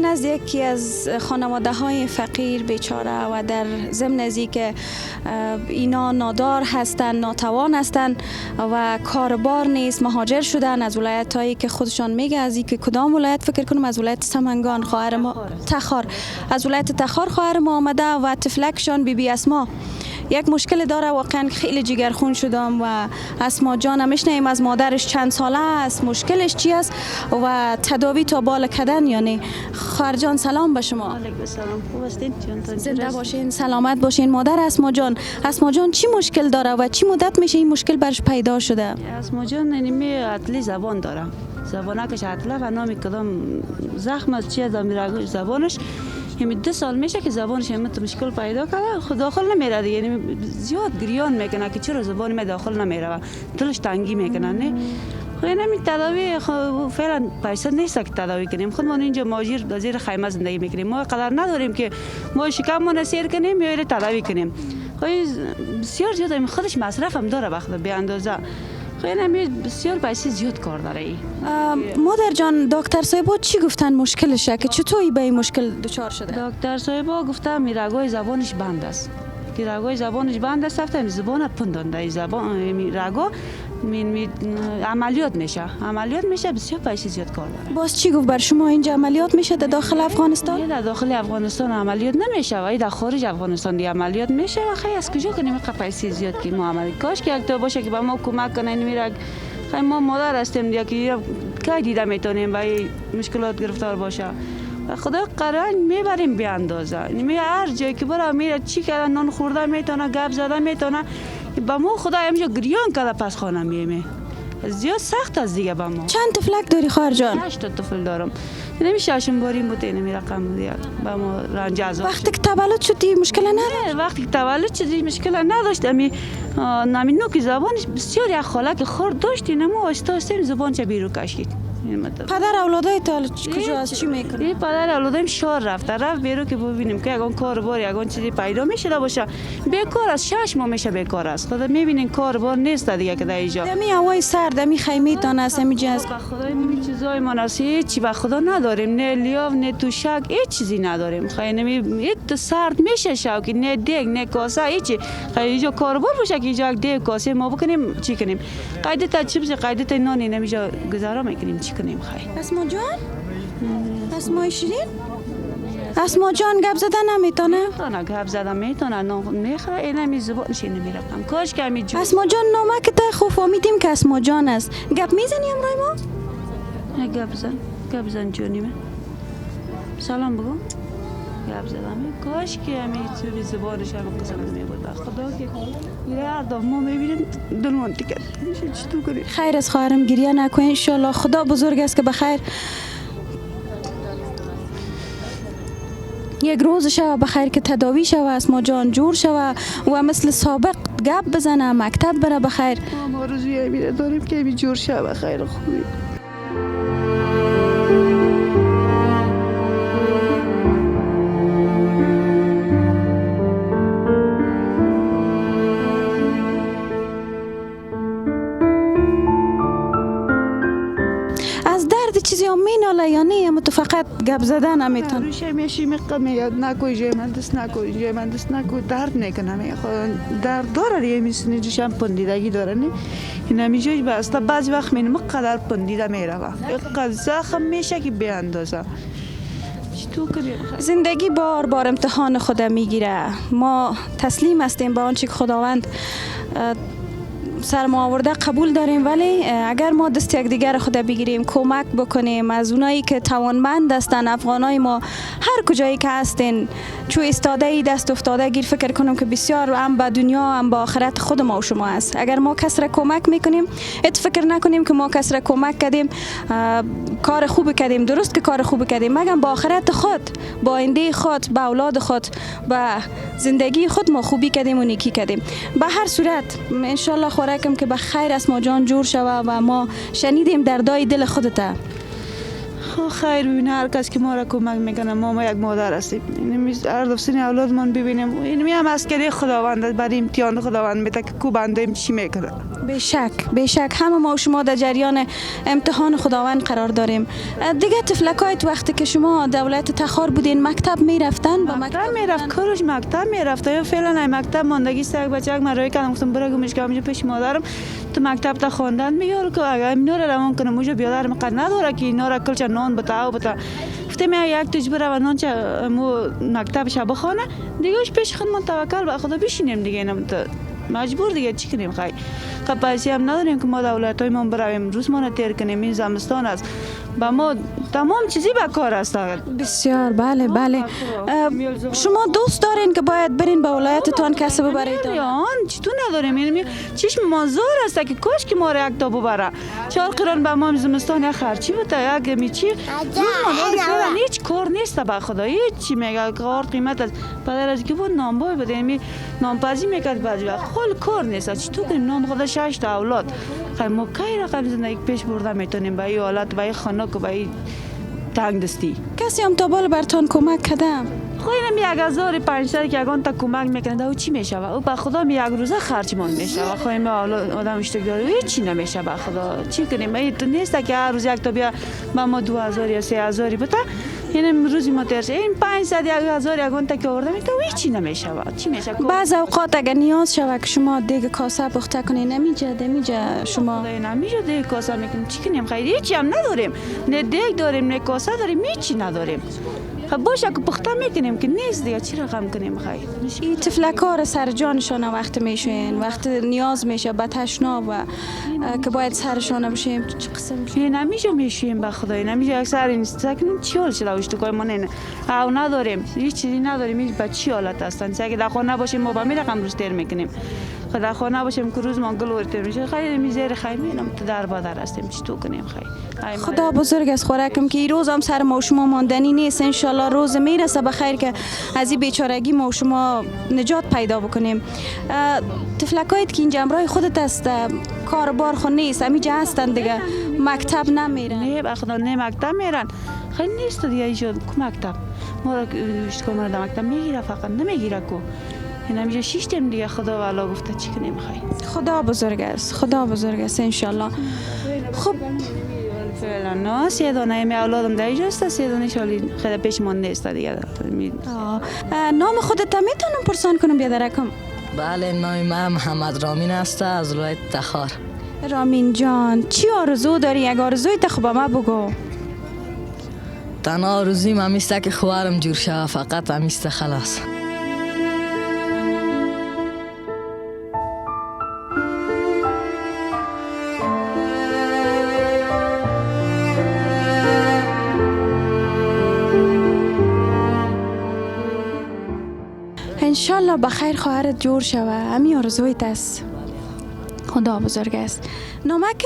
از یکی از خانواده های فقیر بیچاره و در ضمن از که اینا نادار هستند، ناتوان هستند و کاربار نیست، مهاجر شدن از ولایت هایی که خودشان میگه، از اینکه کدام ولایت فکر کنم، از ولایت سمنگان خواهر ما تخار، از ولایت تخار خواهر ما آمده و تفلکشان بی اسما یک مشکل داره. واقعا خیلی جگرخون شدم و اسما جان میشنیم از مادرش چند ساله است، مشکلش چی است و تداوی تا بالا کردن. یعنی خواهر جان سلام به شما. علیکم السلام. خوب هستین؟ زنده باشین، سلامت باشین. مادر اسما جان چی مشکل داره و چی مدت میشه این مشکل برش پیدا شده؟ اسما جان اینمی عطلی زبان داره، زبانکش عطله و نامی کدام زخم از چی از زبانش یعنی 2 سال میشه که زبانش همت مشکل پیدا کرده، خود داخل نمیره دیگه. یعنی زیاد گریان میکنه که چرا زبان من داخل نمیره و دلش تنگی میکنه. نه خب این تداوی فعلا پیسه نیست که تداوی کنیم. خودمون اینجا ماجر زیر خیمه زندگی میکنیم، ما قدر نداریم که ما شکممون سیر کنیم یا تداوی کنیم. خب بسیار زیاد خودش مصرف هم داره وقت به اندازه. خیلی بسیار پیسه زیاد کار داره. مادر جان دکتر صاحبا چی گفتن مشکلشه که چطوری به این مشکل دچار شده؟ دکتر صاحبا گفتم رگای زبانش بند است، که رگای زبانش بند است. رفتم زبان پندانده زبان رگا عملیات میشه بسیار پیسه زیاد کار داره. باز چی گفت بر شما اینجا عملیات میشه در داخل افغانستان؟ در داخل افغانستان عملیات نمیشه و در خارج افغانستان دی عملیات میشه و خیلی از کجا کنیم پیسه زیاد که ما عمل کاش که یک تا باشه که به ما کمک کنه. میره خیلی ما مادر هستیم دیگه که کی دیده میتونیم و مشکلات گرفتار باشه. خدا قرار میبریم به اندازه. یعنی هر جایی که برا میره چی کردن، نان خورده میتونه، گپ زده میتونه. با ما خدا همینجا گریان کرده پس خانه میمه. زیاد سخت از دیگه با ما. چند تفلک داری خواهر جان؟ 8 طفل دارم. نمیشه ششم باری بود اینمی رقم دیگه با ما رنج عذاب. وقتی که تولد شدی مشکل نداشت؟ وقتی که تولد شدی مشکل نداشت. نمی نوک زبانش بسیار یک خاله که خورد داشت. نمو آستین زبانش بیرون کشید. پدر اولادای تا کجا از چی میکنه؟ پدر اولادایم شار رفت بیرو که ببینیم که اگه کاربار یگان چیزی پیدا میشه باشه. بیکار از 6 ماه میشه بیکار است. خدا میبینین کاربار نیست دیگه که در اینجا. دمی هوای سرد، دمی خیمه تان است، همین جز به خدا این چیزای مناسب چی به خدا نداریم، نه لیاف نه توشک هیچ چیزی نداریم. خیلی یک سرد میشه شوکی، نه دیگ نه کاسه هیچ. خیلی اینجا کاربار باشه که اینجا دیگ کاسه ما بکنیم چی کنیم؟ قاعده تا چیپس قاعده نانی نمیجا گزارا میکنیم چی کنیم خیلی. اسما جان؟ اسما شیرین؟ اسما جان گپ زدن نمیتونه؟ نه گپ زدن میتونه، نمیخره اینمی زبانش نمیرفتم. کاش که همی جو. اسما جان نامه که تا خوب فهمیدیم که اسما جان است. گپ میزنی امروز ما؟ گپ زن جونی من. سلام بگو. گپ زدم. کاش که همی توی زبانش هم قسم میبود. خدا که هر دفعه ما میبینیم دلمون تکه. چطور کنی؟ خیر از خواهرم گریه نکن ان شاء الله. خدا بزرگ است که بخیر یک روز شوه بخیر که تداوی شوه، اسما جان جور شوه و مثل سابق گپ بزنه، مکتب بره بخیر. ما روزی همی داریم که همی جور شوه خیر خوبی. چیزی هم میناله یا نه؟ اما تو فقط گپ زدن نمیتون؟ روشه میشی میاد نکوی جمندست نکوی درد میکنه. درد داره یه میسنی جوشم پندیدگی داره نه این همیجوش بسته بعضی وقت مینم قدر پندیده میره قدر زخم میشه که به اندازه. زندگی بار امتحان خود میگیره. ما تسلیم هستیم به آنچه که خداوند سر ما آورده قبول داریم، ولی اگر ما دست یک دیگر خود بگیریم، کمک بکنیم از اونایی که توانمند هستن، افغانای ما هر کجایی که هستین، چو استاده ای دست افتاده گیر، فکر کنم که بسیار هم به دنیا هم به آخرت خود ما و شما است. اگر ما کس را کمک میکنیم، فکر نکنیم که ما کس را کمک کردیم کار خوب کردیم. درست که کار خوب کردیم، مگر با آخرت خود، با آینده خود، با اولاد خود، با زندگی خود ما خوبی کردیم و نیکی کردیم. به هر صورت ان شاء الله خوراکم که به خیر اسما جان جور شوه و ما شنیدیم دردای دل خودت. خب خیر ببینه هر کس که ما را کمک میکنه ما یک مادر هستیم. این هر دفسین اولادمان ببینیم این هم اسکری خداوند برای امتحان خداوند میده که کو بنده چی میکنه. به شک همه ما و شما در جریان امتحان خداوند قرار داریم. دیگه طفلکایت وقتی که شما دولت تخار بودین مکتب میرفتن؟ با مکتب میرفت کارش مکتب میرفت. یا فعلا مکتب ماندگی است. یک بچه یک مرای کردم گفتم برو گمش که همینجا پیش مادرم تو مکتب تا خواندن میاره که اگر اینا رو روان کنه موجه بیادر مقد نداره که اینا را کلچ نان بتا گفتم یک توش بره و نان چه مو مکتبش بخونه دیگهش پیش خودمون توکل به خدا بشینیم دیگه. اینم مجبور دیگه چی کنیم خیر. خب پیسی هم نداریم که ما دولتای ما برویم روز ما تیر کنیم. این زمستان است با ما تمام چیزی به کار است. بسیار بله. شما دوست دارین که باید برین به ولایتتان کسب ببرید؟ آن چطور نداریم. یعنی چشم ما زور است که کاش که ما را یک تا ببره. چهار قران به ما زمستان یک خرچی بده یک میچی ما هیچ کار نیست به خدا. هیچ چی میگه کار قیمت است. پدر از که بود نامبای بده یعنی نامپزی میکرد بعضی وقت خال کار نیست. چطور کنیم نام خدا 6 تا اولاد خیر ما کی رقم زندگی پیش برده میتونیم به این حالت به این خنک و به این تنگ دستی. کسی هم تا بال برتان کمک کردم؟ خب اینم 1500 که یگان تا کمک میکنه او چی میشه او به خدا یک روزه خرجمان میشه. خب این آدم اشتک داره هیچ چی نمیشه به خدا. چی کنیم این تو نیست که هر روز یک تا بیا ما 2000 یا 3000 بده این روزی ما ترش این 500 1000 یگان تا که آوردم تو هیچ چی نمیشه. چی میشه بعض اوقات اگر نیاز شود که شما دیگه کاسه پخته کنین نمیجه شما نمیجه دیگه کاسه میکنیم. چی کنیم خیر هیچی هم نداریم. نه دیگ داریم نه کاسه داریم هیچی نداریم. خب باشه که پخته میکنیم که نیست دیگه چی رقم کنیم خیر. این طفلکار سر جانشان وقت میشوین وقت نیاز میشه به تشناب و که باید سرشان بشیم چه قسم میشه؟ نمیشه میشیم به خدا نمیشه اکثر این ساکن چی حال شده تو کار ما نه او نداریم هیچ چیزی نداریم. هیچ به چی حالت هستن که در خانه باشیم ما با می رقم روز تیر میکنیم. خدا خانه باشیم که روز ما گل تیر میشه خیر میذاره خیر میرم تو در بادر هستیم چی تو کنیم خیر. خدا بزرگ است خوراکم که این روز هم سر ما و شما ماندنی نیست. ان شاء الله روز میرسه به خیر که از این بیچارگی ما و شما نجات پیدا بکنیم. طفلکایت که اینجا امرای خودت است کاربار خو نیست همیجا هستن دیگه مکتب نمیرن؟ نه به خدا نه مکتب میرن خیلی نیست دیگه اینجا مکتب ما را اشتکار ما در مکتب میگیره فقط نمیگیره کو این همیشه 6 ترم دیگه خدا والا گفته چی کنیم خیر. خدا بزرگ است ان شاء الله. خب فعلا نه 3 دانه می اولادم در اینجاست 3 دانه شالی خیلی پیش من نیست دیگه. نام خودت میتونم پرسان کنم بیادرکم؟ بله نام من محمد رامین است از ولایت تخار. رامین جان چی آرزو داری؟ یک آرزوی خب به ما بگو. تنها آرزویم همیسته که خوارم جور شوه فقط همیسته خلاص. انشالله بخیر خواهرت جور شوه همین آرزویت است. خدا بزرگ است. نامکت؟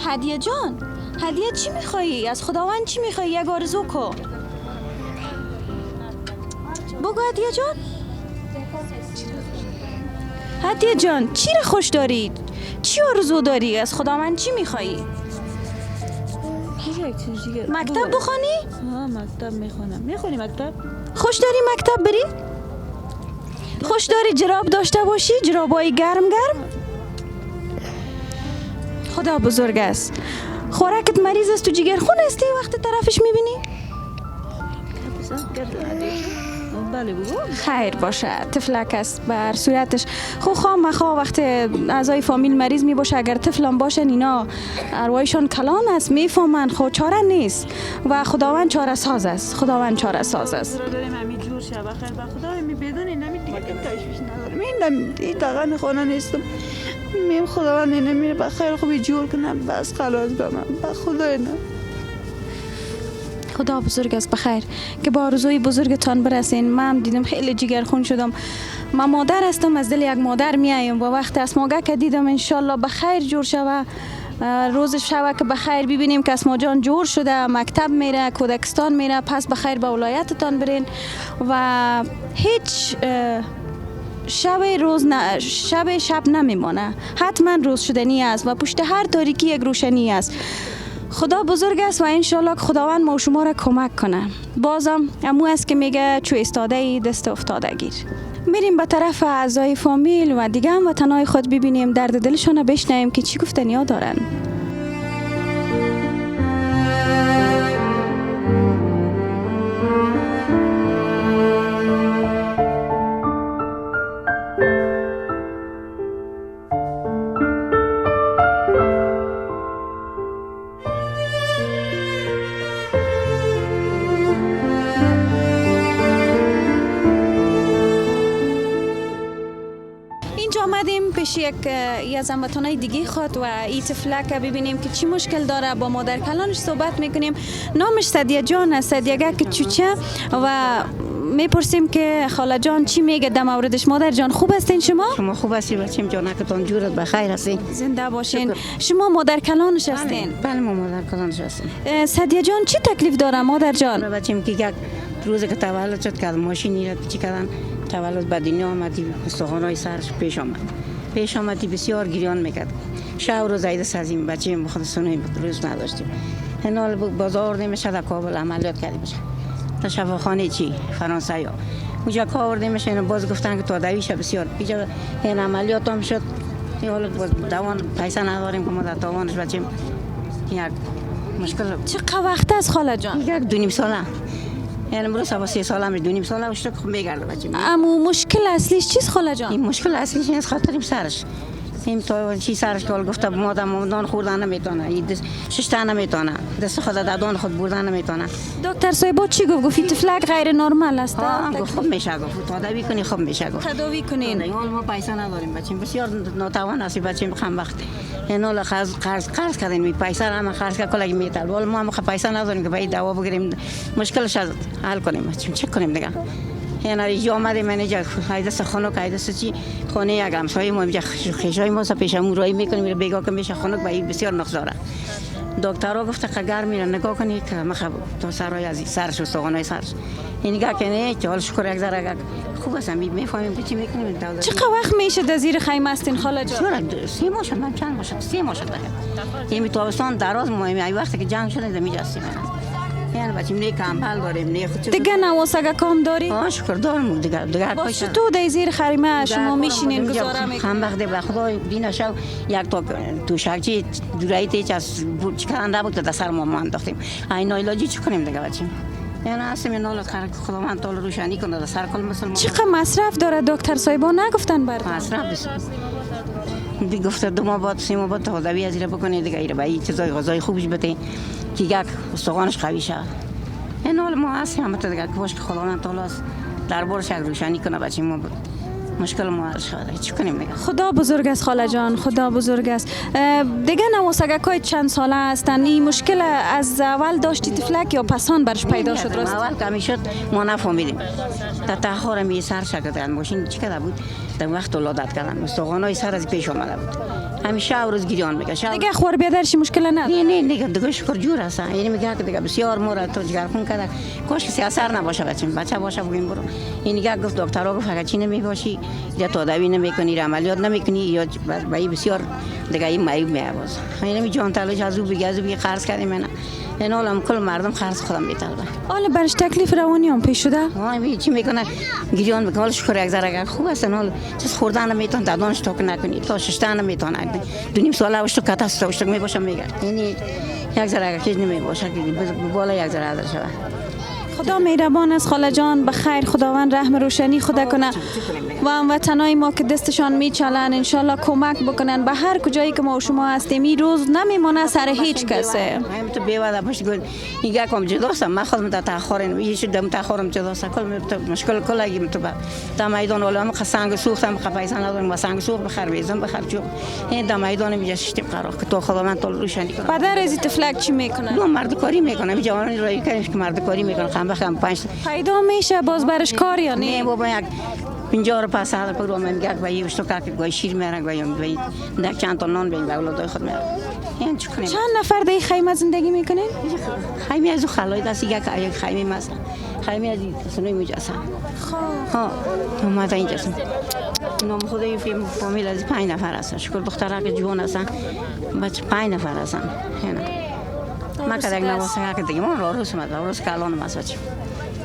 هدیه جان هدیه چی میخوایی؟ از خداوند چی میخوایی؟ یک آرزو کو بگو هدیه جان. هدیه جان چی رو خوش داری؟ چی آرزو داری؟ از خداوند چی میخوایی؟ مکتب بخوانی؟ ها مکتب میخونم. میخونی مکتب؟ خوش داری مکتب بری؟ خوش داری جراب داشته باشی؟ جرابای گرم؟ خدا بزرگ است. خوراکت مریض است تو جگر خون استی وقت طرفش میبینی؟ بله بگو. خیر باشه طفلک است بر صورتش خواه وقت اعضای فامیل مریض می باشه اگر طفلم باشن اینا ارواحشان کلان است میفهمن خود چاره نیست و خداوند چاره ساز است. داریم همین جور شب خیر به خدا می بدون نمی دیگه تشویش ندارم. این دقیقا خانه نیستم میم خداوند نمیره به خیر خوبی جور کنم بس خلاص به من به خدا اینا. خدا بزرگ است بخیر که با آرزوی بزرگتان برسین. من دیدم خیلی جگرخون شدم. من مادر هستم از دل یک مادر میایم و وقت اسماگه که دیدم انشالله بخیر جور شوه روزش شوه که بخیر ببینیم که اسما جان جور شده مکتب میره کودکستان میره پس بخیر به ولایتتان برین و هیچ شب نمیمانه حتما روز شدنی است و پشت هر تاریکی یک روشنی است. خدا بزرگ است و انشالله که خداوند ما و شما را کمک کنه. بازم امو است که میگه چو استاده دست افتاده گیر. میریم به طرف اعضای فامیل و دیگه هم وطنهای خود ببینیم، درد دلشان بشنویم که چی گفتنیا دارن. اینجا آمدیم پیش یک از هموطنای دیگه خود و این طفلک ببینیم که چی مشکل داره. با مادر کلانش صحبت میکنیم. نامش سدیه جان است، سدیگک چوچه، و میپرسیم که خاله جان چی میگه در موردش. مادر جان خوب هستین شما؟ شما خوب هستی بچیم جانکتان جورت بخیر هستین؟ زنده باشین. شما مادر کلانش هستین؟ بله ما مادر کلانش هستیم. سدیه جان چی تکلیف داره مادر جان؟ بچیم که یک روز که تولد شد که ماشینی را چی کردن تولد به دنیا آمدی، استخوان‌های سرش پیش آمدی بسیار گریان میکرد. شب روز عید سازیم بچیم خود سنوی روز نداشتیم. هنال بازار نمیشه در کابل عملیات کردیم تا شفاخانه چی فرانسه یا اونجا کار آوردیم میشه. باز گفتن که تو دویش بسیار اینجا این عملیات هم شد. حالا دوان پیسه نداریم که ما در دوانش بچیم یک مشکل. چقدر وقت است خاله جان؟ یک 2.5 ساله. یعنی امروز سوا 3 ساله میشه 2.5 ساله وشت خب میگرده بچه. اما مشکل اصلیش چیست خاله جان؟ این مشکل اصلیش این خاطریم سرش. این تو چی سرش که گفته مادام خوردن نمیتونه. این ششتن نمیتونه. دست خود دادان خود بردن نمیتونه. دکتر صاحب چی گفت تفلک غیر نرمال است؟ خوب میشه گفت. تداوی کنی خوب میشه گفت. تداوی کنین. حال ما پیسه نداریم بچه. بسیار ناتوان هستی بچه خم وقت. اینا قرض کردیم می پیسه هم خرج کرد کلاگی میتال. ولی ما هم پیسه نداریم که باید دوا بگیریم. مشکلش حل کنیم بچه. چه کنیم دیگه؟ یعنی اینجا آمده من اینجا خیلی سخنو که چی خونه یک همسایه ما اینجا خیشای ما پیشمون رای میکنیم میره بگا که میشه خنک باید بسیار نقص داره. دکترها گفته که گرم میره نگاه کنی که مخ تو سرای از سرش استخوانای سرش این نگاه کنه که حال شکر یک ذره خوب است میفهمیم که چی میکنیم. چقدر وقت میشه در زیر خیمه استین خاله جان؟ 3 ماه شد من چند ماه شد 3 ماه شد. این تابستان دراز ما این وقتی که جنگ شده در میجا هستیم. یعنی بچیم نه کامل داریم نه خود دیگه نواسگه کام داری؟ شکر دارم دیگه باشه تو در زیر خیمه شما میشینین گزاره میکنین؟ هم وقت به خدا بین شو یک تا توشکچی دورایتی از چکانده بود در سر ما انداختیم. این علاجی چی کنیم دیگه بچیم؟ یعنی اصلا من نال خداوند تعالی روشنی کنه در سر کل مسلمان. چقدر مصرف داره دکتر صاحبا نگفتن برات؟ مصرف بس دیگه گفته 2 ماه بعد 3 ماه بعد خداوی از اینا بکنه دیگه ایره باید چیزای غذای خوبش بده که یک استخوانش قوی شه. این حال ما هستیم هم دیگه که باشه خداوند تعالی دربارش روشنی کنه بچه ما مشکل ما حل شده. چی کنیم دیگه؟ خدا بزرگ است خاله جان، خدا بزرگ است. دیگه نواسگکای چند ساله هستن؟ این مشکل از اول داشتی تفلک یا پسان برش پیدا شد؟ راست اول کمی شد ما نفهمیدیم. تا تاخر می سر شکر ماشین چی کرده بود در وقت ولادت کردن استخوانای سر از پیش اومده بود. همیشه روز گریان میگه. دیگه خور بیادرش مشکل نداره؟ نه دیگه شکر جور است. یعنی میگه که دیگه بسیار مورا تو جگرخون کرده. کاش که اثر نباشه بچه باشه بگیم برو. این دیگه گفت دکترها گفت اگه چی نمیباشی یا تداوی نمیکنی عملیات نمیکنی یا باید بسیار دیگه این معیوب میاباز. یعنی می جان تلاش از او بگی قرض کردیم نه. این حالا کل مردم خرج خودم میتونه. حالا برش تکلیف روانی هم پیش شده؟ چی میکنه گریان میکنه. حالا شکر یک ذره خوب است. حالا چیز خوردن نمیتونه دادانش تو نکنی تا ششتن نمیتونه. 2.5 ساله وشت کاتاست وشت میباشه میگه. یعنی یک ذره چیز نمیباشه که بالا یک ذره در شود. خدا مهربان است خاله جان، بخیر خداوند رحم روشنی خدا کنه و هموطنای ما که دستشان میچلن انشالله کمک بکنن به هر کجایی که ما و شما هستیم. این روز نمیمونه سر هیچ کسه. من تو بیواده باش گفت اینجا کم جداست. من خودم تا تاخرن یه چیز دم تاخرم جداست. کل مشکل کلاگی تو تا میدان ولی من سنگ سوختم پیسه ندارم. سنگ سوخت بخر بیزم بخر جو این تا میدان میجا شتیم قرار که تو خداوند تعالی روشنی کنه. پدر از تفلک چی میکنه؟ ما مرد کاری میکنه. جوانی رای کنیم که مرد کاری میکنه. بخم 5 پیدا میشه باز برش کار یا نه؟ بابا یک 50 پس حالا پرو من میگه با یه شتو که گوی شیر میارن گوی در چند تا نان بین اولادای خود میارن. این چی کنیم؟ چند نفر در خیمه زندگی میکنین؟ خیمه از خلای دست یک خیمه مثلا خیمه از سنوی مجسم. ها ما تا اینجا هستیم. نام خدای فامیل از 5 نفر هستن. شکر دخترها که جوان هستن. بچه 5 نفر هستن. ما که دیگه نواسنگا که دیگه ما روز روز کالون ما بچیم.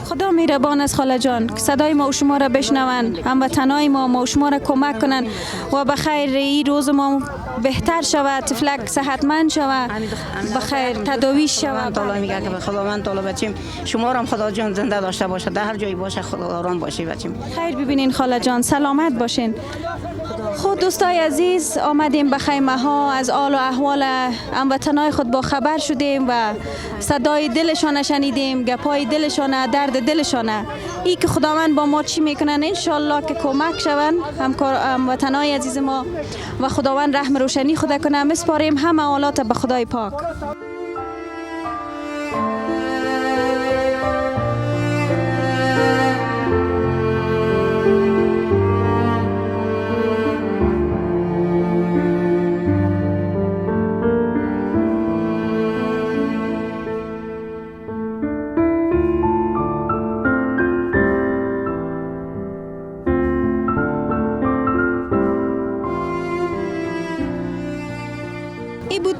خدا مهربان است خاله جان که صدای ما و شما را بشنون، هموطنای ما و شما را کمک کنن و بخیر این روز ما بهتر شود، طفلک صحتمند شود، بخیر تداوی شود. تعالی میگه که خداوند تعالی بچیم شما را هم خدا جان زنده داشته باشه، در هر جایی باشه خدا آرام باشی بچیم. خیر ببینین خاله جان، سلامت باشین. خود دوستای عزیز، آمدیم به خیمه ها، از آل و احوال هموطنای خود با خبر شدیم و صدای دلشان شنیدیم، گپای دلشان، درد دلشان. ای که خداوند با ما چی میکنن انشالله که کمک شون هموطنای عزیز ما و خداوند رحم روشنی خدا کنه. مسپاریم همه حالات به خدای پاک.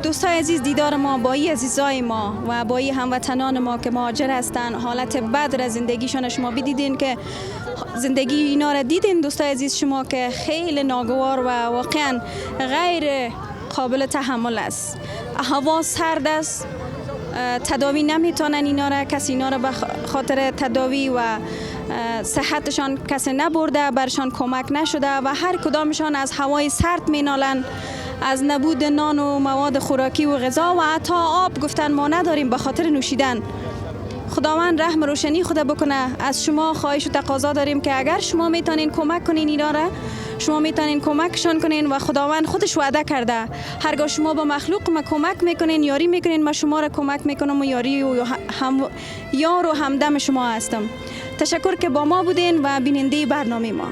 دوستای عزیز، دیدار ما با این عزیزای ما و با این هموطنان ما که مهاجر هستن، حالت بد را زندگیشان شما بدیدین که زندگی اینا را دیدین دوستای عزیز شما که خیلی ناگوار و واقعا غیر قابل تحمل است. هوا سرد است، تداوی نمیتونن اینا را، کسی اینا را به خاطر تداوی و صحتشان کسی نبرده، برشان کمک نشده و هر کدامشان از هوای سرد مینالن، از نبود نان و مواد خوراکی و غذا و حتی آب گفتن ما نداریم به خاطر نوشیدن. خداوند رحم روشنی خدا بکنه. از شما خواهش و تقاضا داریم که اگر شما میتونین کمک کنین اینا را، شما میتونین کمکشان کنین و خداوند خودش وعده کرده هرگاه شما به مخلوق ما کمک میکنین، یاری میکنین، ما شما را کمک میکنم و یاری و یار و همدم شما هستم. تشکر که با ما بودین و بیننده برنامه ما.